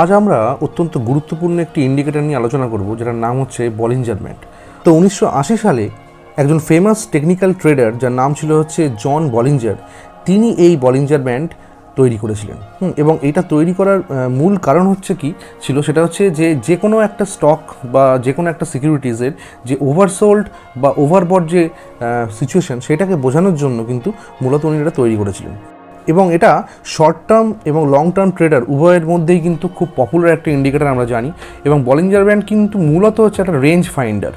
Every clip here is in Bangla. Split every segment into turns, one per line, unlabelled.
আজ আমরা অত্যন্ত গুরুত্বপূর্ণ একটি ইন্ডিকেটর নিয়ে আলোচনা করব, যেটার নাম হচ্ছে বলিঞ্জার ব্যান্ড। তো 1980 সালে একজন ফেমাস টেকনিক্যাল ট্রেডার, যার নাম ছিল হচ্ছে জন বলিঞ্জার, তিনি এই বলিঞ্জার ব্যান্ড তৈরি করেছিলেন। এবং এটা তৈরি করার মূল কারণ হচ্ছে কি ছিল, সেটা হচ্ছে যে কোনো একটা স্টক বা যে কোনো একটা সিকিউরিটিজের যে ওভারসোল্ড বা ওভারবট যে সিচুয়েশন, সেটাকে বোঝানোর জন্য কিন্তু মূলত উনি এটা তৈরি করেছিলেন। এবং এটা শর্ট টার্ম এবং লং টার্ম ট্রেডার উভয়ের মধ্যেই কিন্তু খুব পপুলার একটা ইন্ডিকেটর আমরা জানি। এবং বলিঞ্জার ব্যান্ড কিন্তু মূলত হচ্ছে একটা রেঞ্জ ফাইন্ডার।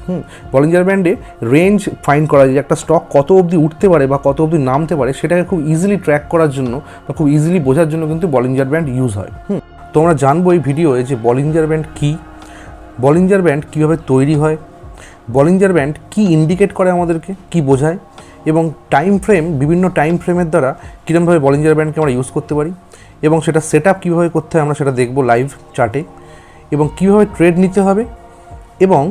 বলিঞ্জার ব্যান্ডে রেঞ্জ ফাইন্ড করা যায়, একটা স্টক কত অবধি উঠতে পারে বা কত অবধি নামতে পারে, সেটাকে খুব ইজিলি ট্র্যাক করার জন্য বা খুব ইজিলি বোঝার জন্য কিন্তু বলিঞ্জার ব্যান্ড ইউজ হয়। তো আমরা জানবো এই ভিডিওয়ে যে বলিঞ্জার ব্যান্ড কী, বলিঞ্জার ব্যান্ড কীভাবে তৈরি হয়, বলিঞ্জার ব্যান্ড কী ইন্ডিকেট করে আমাদেরকে, কী বোঝায়, এবং টাইম ফ্রেম, বিভিন্ন টাইম ফ্রেমের দ্বারা কীরকমভাবে বলিঞ্জার ব্যান্ডকে আমরা ইউজ করতে পারি, এবং সেটা সেট আপ কীভাবে করতে হয় আমরা সেটা দেখব লাইভ চার্টে, এবং কীভাবে ট্রেড নিতে হবে, এবং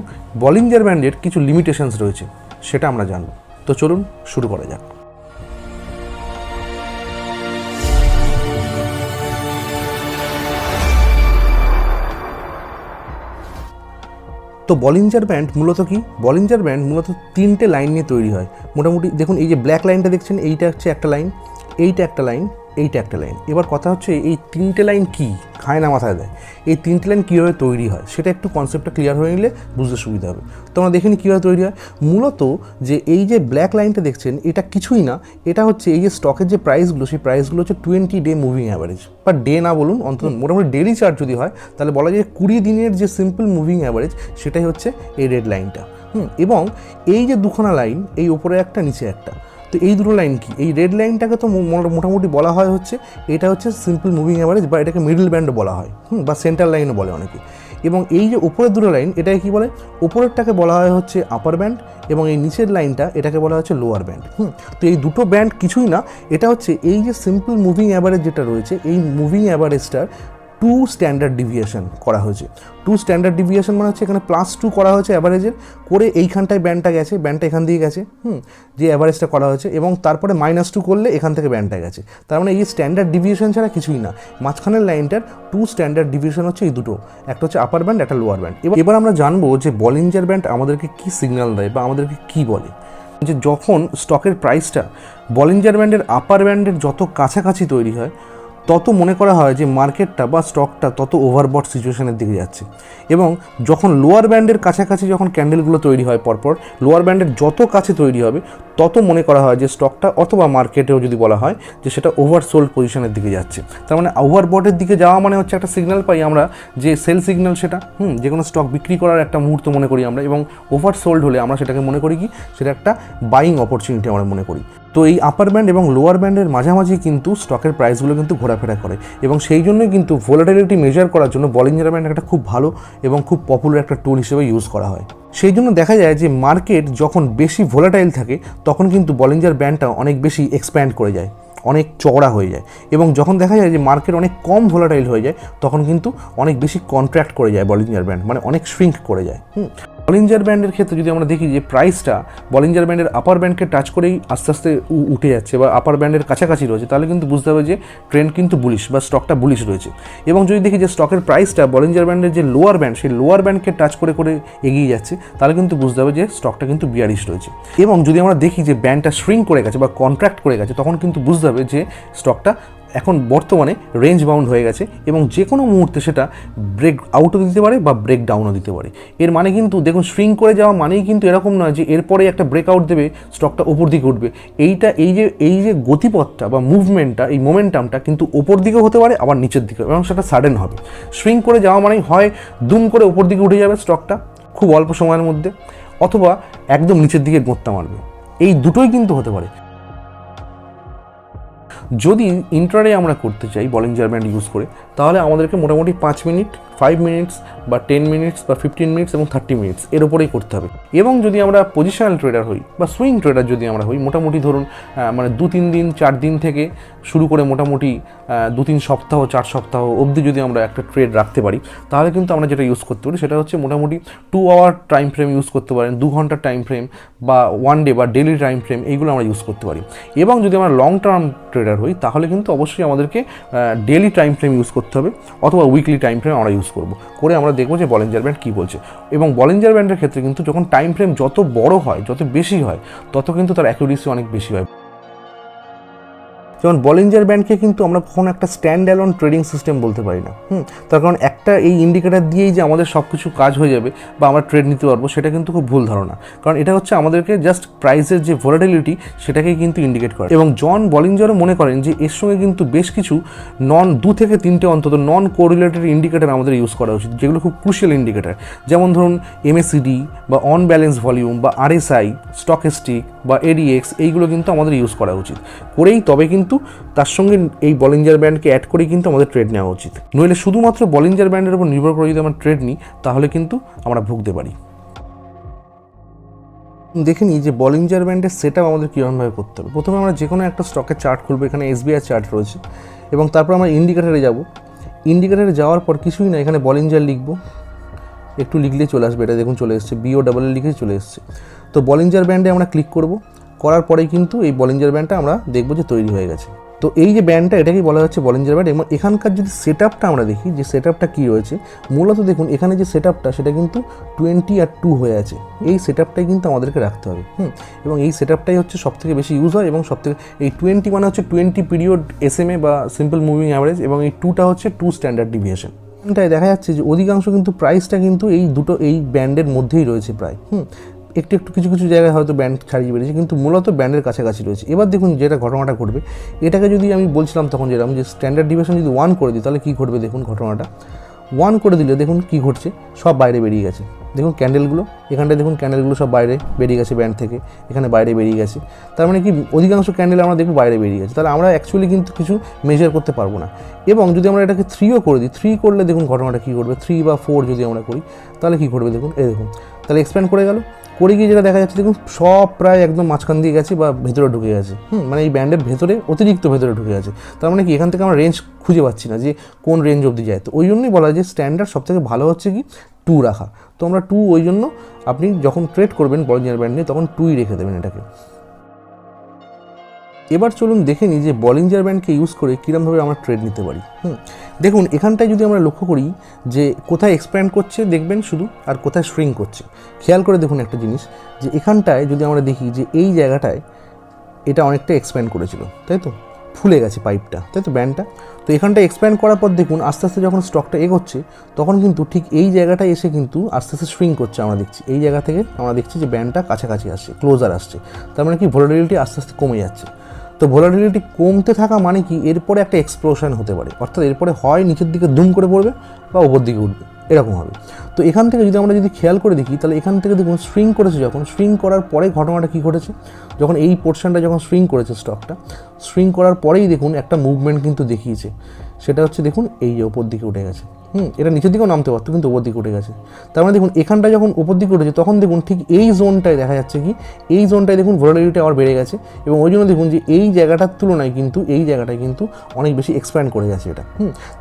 বলিঞ্জার ব্যান্ডের কিছু লিমিটেশনস রয়েছে সেটা আমরা জানব। তো চলুন শুরু করা যাক। তো বলিঞ্জার ব্যান্ড মূলত কি? বলিঞ্জার ব্যান্ড মূলত তিনটে লাইন নিয়ে তৈরি হয়। মোটামুটি দেখুন, এই যে ব্ল্যাক লাইনটা দেখছেন, এইটা হচ্ছে একটা লাইন, এইটা একটা লাইন, এইটা একটা লাইন। এবার কথা হচ্ছে এই তিনটে লাইন কি খায় না মাথায় দেয়, এই তিনটে লাইন কীভাবে তৈরি হয় সেটা একটু কনসেপ্টটা ক্লিয়ার হয়ে নিলে বুঝতে সুবিধা হবে। তো আমরা দেখে নিই কীভাবে তৈরি হয়। মূলত যে এই যে ব্ল্যাক লাইনটা দেখছেন, এটা কিছুই না, এটা হচ্ছে এই যে স্টকের যে প্রাইসগুলো, সেই প্রাইসগুলো হচ্ছে 20 ডে মুভিং অ্যাভারেজ, বা ডে না বলুন, অন্তত মোটামুটি ডেলি চার্ট যদি হয় তাহলে বলা যায় 20 দিনের যে সিম্পল মুভিং অ্যাভারেজ, সেটাই হচ্ছে এই রেড লাইনটা। এবং এই যে দুখানা লাইন, এই ওপরে একটা নিচে একটা, তো এই দুটো লাইন কি? এই রেড লাইনটাকে তো মোটামুটি বলা হয় হচ্ছে এটা হচ্ছে সিম্পল মুভিং অ্যাভারেজ, বা এটাকে মিডল ব্যান্ডও বলা হয়, বা সেন্টার লাইনও বলে অনেকে। এবং এই যে উপরের দুটো লাইন, এটাকে কি বলে? উপরেরটাকে বলা হয় হচ্ছে আপার ব্যান্ড, এবং এই নিচের লাইনটা এটাকে বলা হচ্ছে লোয়ার ব্যান্ড। তো এই দুটো ব্যান্ড কিছুই না, এটা হচ্ছে এই যে সিম্পল মুভিং অ্যাভারেজ যেটা রয়েছে, এই মুভিং অ্যাভারেজটার 2 স্ট্যান্ডার্ড ডিভিয়েশন করা হয়েছে। 2 স্ট্যান্ডার্ড ডিভিয়েশন মানে হচ্ছে এখানে +2 করা হয়েছে অ্যাভারেজের, করে এইখানটায় ব্যান্ডটা গেছে, ব্যান্ডটা এখান দিয়ে গেছে, যে অ্যাভারেজটা করা হয়েছে, এবং তারপরে -2 করলে এখান থেকে ব্যান্ডটা গেছে। তার মানে এই স্ট্যান্ডার্ড ডিভিয়েশন ছাড়া কিছুই না। মাঝখানের লাইনটার 2 স্ট্যান্ডার্ড ডিভিয়েশন হচ্ছে এই দুটো, একটা হচ্ছে আপার ব্যান্ড, একটা লোয়ার ব্যান্ড। এবার আমরা জানবো যে বলিঞ্জার ব্যান্ড আমাদেরকে কী সিগন্যাল দেয় বা আমাদেরকে কী বলে। যে যখন স্টকের প্রাইসটা বলিঞ্জার ব্যান্ডের আপার ব্যান্ডের যত কাছাকাছি তৈরি হয়, তত মনে করা হয় যে মার্কেটটা বা স্টকটা তত ওভারবট সিচুয়েশনের দিকে যাচ্ছে। এবং যখন লোয়ার ব্যান্ডের কাছাকাছি যখন ক্যান্ডেলগুলো তৈরি হয় পরপর, লোয়ার ব্যান্ডের যত কাছে তৈরি হবে তত মনে করা হয় যে স্টকটা, অথবা মার্কেটেও যদি বলা হয় যে সেটা ওভারসোল্ড পজিশনের দিকে যাচ্ছে। তার মানে ওভারবটের দিকে যাওয়া মানে হচ্ছে একটা সিগন্যাল পাই আমরা যে সেল সিগন্যাল, সেটা যে কোনো স্টক বিক্রি করার একটা মুহূর্ত মনে করি আমরা। এবং ওভারসোল্ড হলে আমরা সেটাকে মনে করি কি, সেটা একটা বাইং অপরচুনিটি আমরা মনে করি। তো এই আপার ব্যান্ড এবং লোয়ার ব্যান্ডের মাঝামাঝি কিন্তু স্টকের প্রাইসগুলো কিন্তু ঘোরাফেরা করে, এবং সেই জন্যই কিন্তু ভোলাটিলিটি মেজার করার জন্য বলিঞ্জার ব্যান্ড একটা খুব ভালো এবং খুব পপুলার একটা টুল হিসেবে ইউজ করা হয়। সেই জন্য দেখা যায় যে মার্কেট যখন বেশি ভোলাটাইল থাকে, তখন কিন্তু বলিঞ্জার ব্যান্ডটা অনেক বেশি এক্সপ্যান্ড করে যায়, অনেক চওড়া হয়ে যায়। এবং যখন দেখা যায় যে মার্কেট অনেক কম ভোলাটাইল হয়ে যায়, তখন কিন্তু অনেক বেশি কন্ট্রাক্ট করে যায় বলিঞ্জার ব্যান্ড, মানে অনেক শ্রিঙ্ক করে যায়। বলিঞ্জার ব্যান্ডের ক্ষেত্রে যদি আমরা দেখি যে প্রাইসটা বলিঞ্জার ব্যান্ডের আপার ব্যান্ডকে টাচ করেই আস্তে আস্তে উঠে যাচ্ছে বা আপার ব্যান্ডের কাছাকাছি রয়েছে, তাহলে কিন্তু বুঝতে হবে যে ট্রেন্ড কিন্তু বুলিশ বা স্টকটা বুলিশ রয়েছে। এবং যদি দেখি যে স্টকের প্রাইসটা বলিঞ্জার ব্যান্ডের যে লোয়ার ব্যান্ড, সেই লোয়ার ব্যান্ডকে টাচ করে করে এগিয়ে যাচ্ছে, তাহলে কিন্তু বুঝতে হবে যে স্টকটা কিন্তু বিয়ারিশ রয়েছে। এবং যদি আমরা দেখি যে ব্যান্ডটা শ্রিঙ্ক করে গেছে বা কন্ট্রাক্ট করে গেছে, তখন কিন্তু বুঝতে হবে যে স্টকটা এখন বর্তমানে রেঞ্জ বাউন্ড হয়ে গেছে, এবং যে কোনো মুহূর্তে সেটা ব্রেক আউটও দিতে পারে বা ব্রেক ডাউনও দিতে পারে। এর মানে কিন্তু দেখুন, শ্রিঙ্ক করে যাওয়া মানেই কিন্তু এরকম নয় যে এরপরে একটা ব্রেকআউট দেবে, স্টকটা ওপর দিকে উঠবে। এই যে গতিপথটা বা মুভমেন্টটা, এই মোমেন্টামটা কিন্তু ওপর দিকেও হতে পারে, আবার নিচের দিকে, এবং সেটা সাডেন হবে। শ্রিঙ্ক করে যাওয়া মানেই হয় দুম করে ওপর দিকে উঠে যাবে স্টকটা খুব অল্প সময়ের মধ্যে, অথবা একদম নিচের দিকে গোঁত্তা মারবে। এই দুটোই কিন্তু হতে পারে। যদি ইন্ট্রাডে আমরা করতে চাই বলিঞ্জার ব্যান্ড ইউজ করে, তাহলে আমাদেরকে মোটামুটি 5 মিনিট 5 মিনিটস বা 10 মিনিটস বা 15 মিনিটস এবং 30 মিনিটস এর উপরেই করতে হবে। এবং যদি আমরা পজিশনাল ট্রেডার হই বা সুইং ট্রেডার যদি আমরা হই, মোটামুটি ধরুন মানে 2-3 দিন 4 দিন থেকে শুরু করে মোটামুটি 2-3 সপ্তাহ 4 সপ্তাহ অবধি যদি আমরা একটা ট্রেড রাখতে পারি, তাহলে কিন্তু আমরা যেটা ইউজ করতে পারি সেটা হচ্ছে মোটামুটি 2 আওয়ার টাইম ফ্রেম ইউজ করতে পারেন, 2 ঘন্টার টাইম ফ্রেম বা 1 ডে বা ডেলি টাইম ফ্রেম, এইগুলো আমরা ইউজ করতে পারি। এবং যদি আমরা লং টার্ম ট্রেডার হই, তাহলে কিন্তু অবশ্যই আমাদেরকে ডেলি টাইম ফ্রেম ইউজ করতে হবে অথবা উইকলি টাইম ফ্রেম আমরা ইউজ করব, করে আমরা দেখবো যে বলিঞ্জার ব্যান্ড কী বলছে। এবং বলিঞ্জার ব্যান্ডের ক্ষেত্রে কিন্তু যখন টাইম ফ্রেম যত বড় হয়, যত বেশি হয়, তত কিন্তু তার অ্যাকুরেসি অনেক বেশি হয়। যেমন বলিঞ্জার ব্যান্ডকে কিন্তু আমরা কখনো একটা স্ট্যান্ড অ্যালোন ট্রেডিং সিস্টেম বলতে পারি না। তার কারণ একটা এই ইন্ডিকেটার দিয়েই যে আমাদের সব কিছু কাজ হয়ে যাবে বা আমরা ট্রেড নিতে পারবো, সেটা কিন্তু খুব ভুল ধারণা। কারণ এটা হচ্ছে আমাদেরকে জাস্ট প্রাইসের যে ভোলাটিলিটি সেটাকেই কিন্তু ইন্ডিকেট করে। এবং জন বলিঞ্জারও মনে করেন যে এর সঙ্গে কিন্তু বেশ কিছু 2 থেকে 3টে অন্তত নন কোরিলেটেড ইন্ডিকেটার আমাদের ইউজ করা উচিত, যেগুলো খুব ক্রুশিয়াল ইন্ডিকেটার। যেমন ধরুন MACD বা অন ব্যালেন্স ভলিউম বা RSI, স্টকেস্টিক বা ADX, এইগুলো কিন্তু আমাদের ইউজ করা উচিত। করেই তবে কিন্তু তার সঙ্গে এই বলিঞ্জার ব্যান্ডকে অ্যাড করেই কিন্তু আমাদের ট্রেড নেওয়া উচিত। নইলে শুধুমাত্র বলিঞ্জার ব্যান্ডের উপর নির্ভর করে যদি আমরা ট্রেড নিই, তাহলে কিন্তু আমরা ভুগতে পারি। দেখে নিই যে বলিঞ্জার ব্যান্ডের সেট আপ আমাদের কীরকমভাবে করতে হবে। প্রথমে আমরা যে কোনো একটা স্টকের চার্ট খুলবো, এখানে SBI চার্ট রয়েছে, এবং তারপর আমরা ইন্ডিকেটারে যাব। ইন্ডিকেটারে যাওয়ার পর কিছুই না, এখানে বলিঞ্জার লিখবো, একটু লিখলেই চলে আসবে। এটা দেখুন চলে এসছে, BOLL লিখেই চলে এসছে। তো বলিঞ্জার ব্যান্ডে আমরা ক্লিক করব, করার পরেই কিন্তু এই বলিঞ্জার ব্যান্ডটা আমরা দেখবো যে তৈরি হয়ে গেছে। তো এই যে ব্যান্ডটা, এটাকেই বলা হচ্ছে বলিঞ্জার ব্যান্ড। এবং এখানকার যদি সেট আপটা আমরা দেখি, যে সেট আপটা কী রয়েছে, মূলত দেখুন এখানে যে সেট আপটা সেটা কিন্তু 20 আর 2 হয়ে আছে। এই সেট আপটাই কিন্তু আমাদেরকে রাখতে হবে। এবং এই সেট আপটাই হচ্ছে সবথেকে বেশি ইউজ হয়। এবং সবথেকে এই 20 মানে হচ্ছে 20 পিরিয়ড SMA বা সিম্পল মুভিং অ্যাভারেজ, এবং এই 2টা হচ্ছে 2 স্ট্যান্ডার্ড ডিভিয়েশন। এটাই দেখা যাচ্ছে যে অধিকাংশ কিন্তু প্রাইসটা কিন্তু এই দুটো এই ব্যান্ডের মধ্যেই রয়েছে প্রায়। একটু একটু কিছু কিছু জায়গায় হয়তো ব্যান্ড ছাড়িয়ে বেরিয়েছে, কিন্তু মূলত ব্যান্ডের কাছাকাছি রয়েছে। এবার দেখুন যেটা ঘটনাটা ঘটবে, এটাকে যদি আমি বলছিলাম তখন যেরকম যে স্ট্যান্ডার্ড ডিভিয়েশন যদি 1 করে দিই, তাহলে কী ঘটবে দেখুন ঘটনাটা। 1 করে দিলে দেখুন কী ঘটছে, সব বাইরে বেরিয়ে গেছে। দেখুন ক্যান্ডেলগুলো, এখানটায় দেখুন ক্যান্ডেলগুলো সব বাইরে বেরিয়ে গেছে ব্যান্ড থেকে, এখানে বাইরে বেরিয়ে গেছে। তার মানে কি অধিকাংশ ক্যান্ডেল আমরা দেখব বাইরে বেরিয়ে গেছে। তাহলে আমরা অ্যাকচুয়ালি কিন্তু কিছু মেজার করতে পারবো না। এবং যদি আমরা এটাকে 3ও করে দিই, 3 করলে দেখুন ঘটনাটা কী ঘটবে। 3 বা 4 যদি আমরা করি, তাহলে কী ঘটবে দেখুন, এই দেখুন তাহলে এক্সপ্যান্ড করে গেল। করে গিয়ে যেটা দেখা যাচ্ছে দেখুন সব প্রায় একদম মাঝখান দিয়ে গেছে বা ভেতরে ঢুকে গেছে। মানে এই ব্যান্ডের ভেতরে অতিরিক্ত ভেতরে ঢুকে গেছে। তার মানে কি এখান থেকে আমরা রেঞ্জ খুঁজে পাচ্ছি না যে কোন রেঞ্জ অবধি যায়। তো ওই জন্যই বলা হয় যে স্ট্যান্ডার্ড সবথেকে ভালো হচ্ছে কি 2 রাখা। তো আমরা 2, ওই জন্য আপনি যখন ট্রেড করবেন বলিঞ্জার ব্যান্ড নিয়ে, তখন 2ই রেখে দেবেন এটাকে। এবার চলুন দেখে নিই যে বলিঞ্জার ব্যান্ডকে ইউজ করে কীরকমভাবে আমরা ট্রেড নিতে পারি। দেখুন এখানটায় যদি আমরা লক্ষ্য করি যে কোথায় এক্সপ্যান্ড করছে দেখবেন শুধু, আর কোথায় শ্রিঙ্ক করছে। খেয়াল করে দেখুন একটা জিনিস, যে এখানটায় যদি আমরা দেখি যে এই জায়গাটায় এটা অনেকটা এক্সপ্যান্ড করেছিল, তাই তো, ফুলে গেছে পাইপটা, তাই তো ব্যান্ডটা। তো এখানটা এক্সপ্যান্ড করার পর দেখুন আস্তে আস্তে যখন স্টকটা এগোচ্ছে, তখন কিন্তু ঠিক এই জায়গাটায় এসে কিন্তু আস্তে আস্তে শ্রিঙ্ক করছে। আমরা দেখছি এই জায়গা থেকে আমরা দেখছি যে ব্যান্ডটা কাছাকাছি আসছে, ক্লোজার আসছে। তার মানে কি ভোলাটিলিটি আস্তে আস্তে কমে যাচ্ছে। তো ভোলাটিলিটি কমতে থাকা মানে কি এরপরে একটা এক্সপ্লোশন হতে পারে, অর্থাৎ এরপরে হয় নিচের দিকে দুম করে পড়বে বা উপর দিকে উঠবে, এরকম হবে। তো এখান থেকে যদি আমরা খেয়াল করে দেখি, তাহলে এখান থেকে দেখুন সুইং করেছে, যখন সুইং করার পরে ঘটনাটা কী ঘটেছে, যখন এই পোর্শনটা যখন সুইং করেছে স্টকটা, সুইং করার পরেই দেখুন একটা মুভমেন্ট কিন্তু দেখিয়েছে। সেটা হচ্ছে দেখুন এই যে ওপর দিকে উঠে গেছে। এটা নিচের দিকেও নামতে পারতো, কিন্তু ওপর দিকে উঠে গেছে। তার মানে দেখুন এখানটা যখন ওপর দিকে উঠেছে, তখন দেখুন ঠিক এই জোনটায় দেখা যাচ্ছে কি এই জোনটায় দেখুন ভোলাটিলিটি আবার বেড়ে গেছে। এবং ওই জন্য দেখুন যে এই জায়গাটার তুলনায় কিন্তু এই জায়গাটায় কিন্তু অনেক বেশি এক্সপ্যান্ড করে গেছে এটা।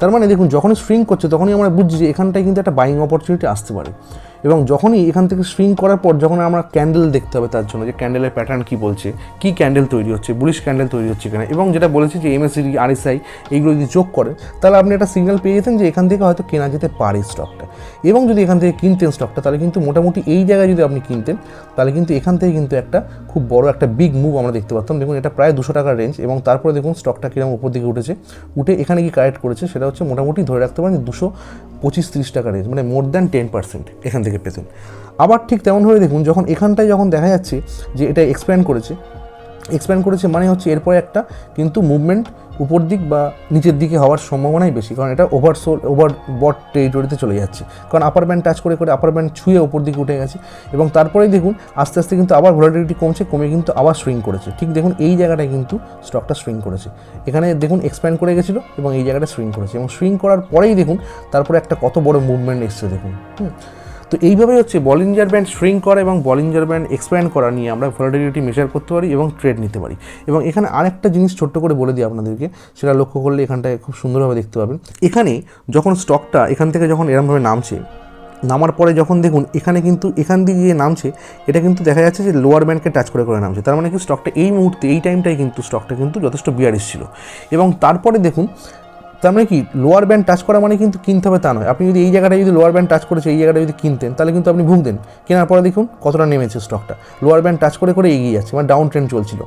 তার মানে দেখুন যখনই সুইং করছে, তখনই আমরা বুঝছি যে এখানটায় কিন্তু একটা বাইং অপরচুনিটি আসতে পারে। এবং যখনই এখান থেকে সুইং করার পর যখন আমরা ক্যান্ডেল দেখতে হবে তার জন্য, যে ক্যান্ডেলের প্যাটার্ন কী বলছে, কী ক্যান্ডেল তৈরি হচ্ছে, বুলিশ ক্যান্ডেল তৈরি হচ্ছে কিনা, এবং যেটা বলেছি যে MACD RSI এইগুলো যদি যোগ করে, তাহলে আপনি একটা সিগন্যাল পেয়ে যেতেন যে এখান থেকে হয়তো কেনা যেতে পারে স্টকটা। এবং যদি এখান থেকে কিনতেন স্টকটা, তাহলে কিন্তু মোটামুটি এই জায়গায় যদি আপনি কিনতেন, তাহলে কিন্তু এখান থেকে কিন্তু একটা খুব বড় একটা বিগ মুভ আমরা দেখতে পারতাম। দেখুন এটা প্রায় 200 টাকার রেঞ্জ, এবং তারপরে দেখুন স্টকটা কিরকম উপর দিকে উঠেছে, উঠে এখানে কি কারেক্ট করেছে, সেটা হচ্ছে মোটামুটি ধরে রাখতে পারেন 225-30 টাকা রেঞ্জ, মানে মোর দ্যান 10% এখান থেকে পেতেন। আবার ঠিক তেমনভাবে দেখুন যখন এখানটায় যখন দেখা যাচ্ছে যে এটা এক্সপ্যান্ড করেছে, এক্সপ্যান্ড করেছে মানে হচ্ছে এরপরে একটা কিন্তু মুভমেন্ট উপর দিক বা নিচের দিকে হওয়ার সম্ভাবনাই বেশি, কারণ এটা ওভারবট টেরিটরিতে চলে যাচ্ছে, কারণ আপার ব্যান্ড টাচ করে আপার ব্যান্ড ছুঁয়ে উপর দিকে উঠে গেছে। এবং তারপরেই দেখুন আস্তে আস্তে কিন্তু আবার ভলাটিলিটি কমে কিন্তু আবার সুইং করেছে। ঠিক দেখুন এই জায়গাটায় কিন্তু স্টকটা সুইং করেছে, এখানে দেখুন এক্সপ্যান্ড করে গেছিলো এবং এই জায়গাটা সুইং করেছে, এবং সুইং করার পরেই দেখুন তারপরে একটা কত বড় মুভমেন্ট এসছে দেখুন। তো এইভাবেই হচ্ছে বলিঞ্জার ব্যান্ড শ্রিঙ্ক করা এবং বলিঞ্জার ব্যান্ড এক্সপ্যান্ড করা নিয়ে আমরা ভলাটিলিটি মেজার করতে পারি এবং ট্রেড নিতে পারি। এবং এখানে আরেকটা জিনিস ছোট্ট করে বলে দিই আপনাদেরকে, সেটা লক্ষ্য করলে এখানটায় খুব সুন্দরভাবে দেখতে পাবেন। এখানে যখন স্টকটা এখান থেকে যখন এরমভাবে নামছে, নামার পরে যখন দেখুন এখানে কিন্তু এখান দিয়ে গিয়ে নামছে, এটা কিন্তু দেখা যাচ্ছে যে লোয়ার ব্যান্ডকে টাচ করে নামছে, তার মানে কি স্টকটা এই মুহূর্তে এই টাইমটাই কিন্তু স্টকটা কিন্তু যথেষ্ট বিয়ারিশ ছিল। এবং তারপরে দেখুন তার মানে কি লোয়ার ব্যান্ড টাচ করা মানে কিন্তু কিনতে হবে তা নয়। আপনি যদি এই জায়গাটায় যদি লোয়ার ব্যান্ড টাচ করেছে এই জায়গাটা যদি কিনতেন তাহলে কিন্তু আপনি ভুগতেন। কেনার পরে দেখুন কতটা নেমেছে স্টকটা, লোয়ার ব্যান্ড টাচ করে এগিয়ে যাচ্ছে, মানে ডাউন ট্রেন্ড চলছিল।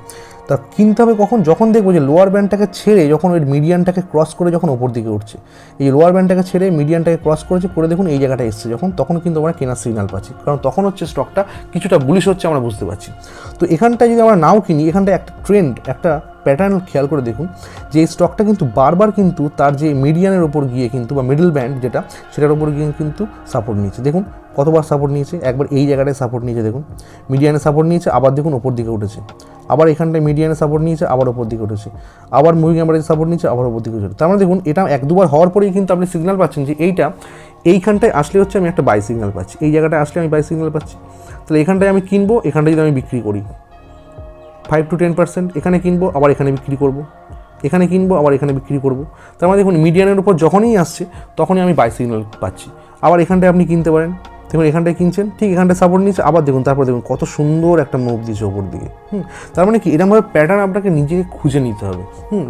তা কিনতে হবে কখন, যখন দেখবো যে লোয়ার ব্যান্ডটাকে ছেড়ে যখন ওই মিডিয়ানটাকে ক্রস করে যখন ওপর দিকে উঠছে, এই লোয়ার ব্যান্ডটাকে ছেড়ে মিডিয়ানটাকে ক্রস করেছে করে দেখুন এই জায়গাটা এসছে যখন, তখন কিন্তু আমরা কেনার সিগন্যাল পাচ্ছি, কারণ তখন হচ্ছে স্টকটা কিছুটা বুলিশ হচ্ছে আমরা বুঝতে পারছি। তো এখানটায় যদি আমরা নাও কিনি, এখানটায় একটা ট্রেন্ড একটা প্যাটার্ন খেয়াল করে দেখুন যে এই স্টকটা কিন্তু বারবার কিন্তু তার যে মিডিয়ানের ওপর গিয়ে কিন্তু বা মিডল ব্যান্ড যেটা সেটার ওপর গিয়ে কিন্তু সাপোর্ট নিয়েছে। দেখুন কতবার সাপোর্ট নিয়েছে, একবার এই জায়গাটায় সাপোর্ট নিয়েছে দেখুন, মিডিয়ানে সাপোর্ট নিয়েছে, আবার দেখুন ওপর দিকে উঠেছে, আবার এখানটায় মিডিয়ানে সাপোর্ট নিয়েছে, আবার ওপর দিকে উঠেছে, আবার মুভিং অ্যাভারেজ সাপোর্ট নিয়েছে, আবার ওপর দিকে উঠেছে। তার মানে দেখুন এটা এক দুবার হওয়ার পরেই কিন্তু আপনি সিগন্যাল পাচ্ছেন যে এইখানটায় আসলে হচ্ছে আমি একটা বাই সিগন্যাল পাচ্ছি, এই জায়গাটায় আসলে আমি বাই সিগন্যাল পাচ্ছি। তাহলে এখানটায় আমি কিনবো, এখানটায় যদি আমি বিক্রি করি 5 to 10%, এখানে কিনবো আবার এখানে বিক্রি করব, এখানে কিনবো আবার এখানে বিক্রি করব। তার মানে দেখুন মিডিয়ানের উপর যখনই আসছে তখনই আমি বাই সিগন্যাল পাচ্ছি। আবার এখানটায় আপনি কিনতে পারেন, দেখুন এখানটায় কিনছেন, ঠিক এখানটায় সাপোর্ট নিচ্ছে, আবার দেখুন তারপর দেখুন কত সুন্দর একটা মুভ দিয়েছে ওপর দিকে। তার মানে কি এরকমভাবে প্যাটার্ন আপনাকে নিজেকে খুঁজে নিতে হবে,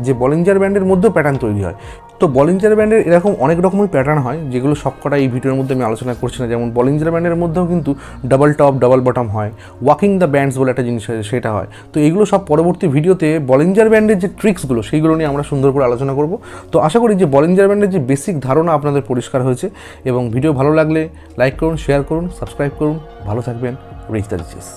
যে বলিঞ্জার ব্যান্ডের মধ্যেও প্যাটার্ন তৈরি হয়। তো বলিঞ্জার ব্যান্ডের এরকম অনেক রকমের প্যাটার্ন হয়, যেগুলো সবকটা এই ভিডিওর মধ্যে আমি আলোচনা করছি না। যেমন বলিঞ্জার ব্যান্ডের মধ্যেও কিন্তু ডাবল টপ ডাবল বটম হয়, ওয়াকিং দ্য ব্যান্ডস বলে একটা জিনিস হয় সেটা হয়। তো এগুলো সব পরবর্তী ভিডিওতে বলিঞ্জার ব্যান্ডের যে ট্রিক্সগুলো সেইগুলো নিয়ে আমরা সুন্দর করে আলোচনা করব। তো আশা করি যে বলিঞ্জার ব্যান্ডের যে বেসিক ধারণা আপনাদের পরিষ্কার হয়েছে, এবং ভিডিও ভালো লাগলে লাইক করুন, শেয়ার করুন, সাবস্ক্রাইব করুন। ভালো থাকবেন, রিচ দ্য রিচেস।